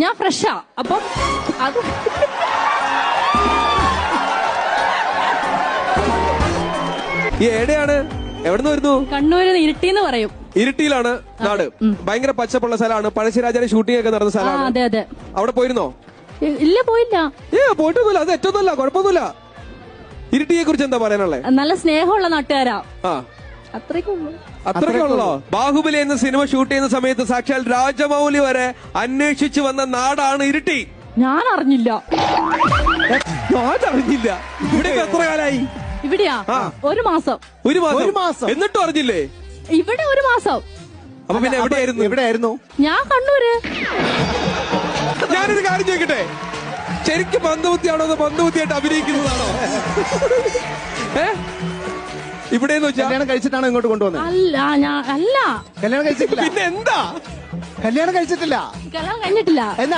ഞാൻ ഫ്രഷാ അപ്പം അത് എവിടെയാണ് എവിടുന്ന് വരുന്നു? കണ്ണൂര് ഇരുട്ടിന്ന് പറയും. ഇരിട്ടിയിലാണ് നാട്. ഭയങ്കര പച്ചപ്പുള്ള സ്ഥലമാണ്. പഴശ്ശിരാജാന്റെ ഷൂട്ടിംഗ് ഒക്കെ നടന്ന സ്ഥലമാണ്. അതെ അതെ. അവിടെ പോയിരുന്നോ? ഇല്ല, പോയില്ല. പോയിട്ടൊന്നുമില്ല. അത് ഏറ്റവും കുഴപ്പമൊന്നുമില്ല. ഇരിട്ടിയെ കുറിച്ച് എന്താ പറയാനുള്ളത്? നല്ല സ്നേഹമുള്ള നാട്ടുകാരാ. അത്രയ്ക്കുള്ളോ? ബാഹുബലി എന്ന സിനിമ ഷൂട്ട് ചെയ്യുന്ന സമയത്ത് സാക്ഷാൽ രാജമൗലി വരെ അന്വേഷിച്ചു വന്ന നാടാണ് ഇരിട്ടി. ഞാൻ അറിഞ്ഞില്ല. ഇവിടെ എത്ര കാലായി? ഇവിടെയാ ഒരു മാസം. ഒരു മാസം എന്നിട്ടും അറിഞ്ഞില്ലേ? ഇവിടെ ഒരു മാസം. അപ്പൊ പിന്നെ എവിടെയായിരുന്നു? ഞാൻ കണ്ണൂര്. ഞാനൊരു കാര്യം ചോദിക്കട്ടെ, ശരിക്കും മന്ദബുദ്ധിയാണോ അതോ മന്ദബുദ്ധിയായിട്ട് അഭിനയിക്കുന്നതാണോ? ഇവിടെ കല്യാണം കഴിച്ചിട്ടാണോ ഇങ്ങോട്ട് കൊണ്ടുവന്നത്? അല്ല, കല്യാണം കഴിച്ചിട്ടില്ല. പിന്നെ എന്താ? കല്യാണം കഴിച്ചിട്ടില്ല. കല്യാണം കഴിഞ്ഞിട്ടില്ല.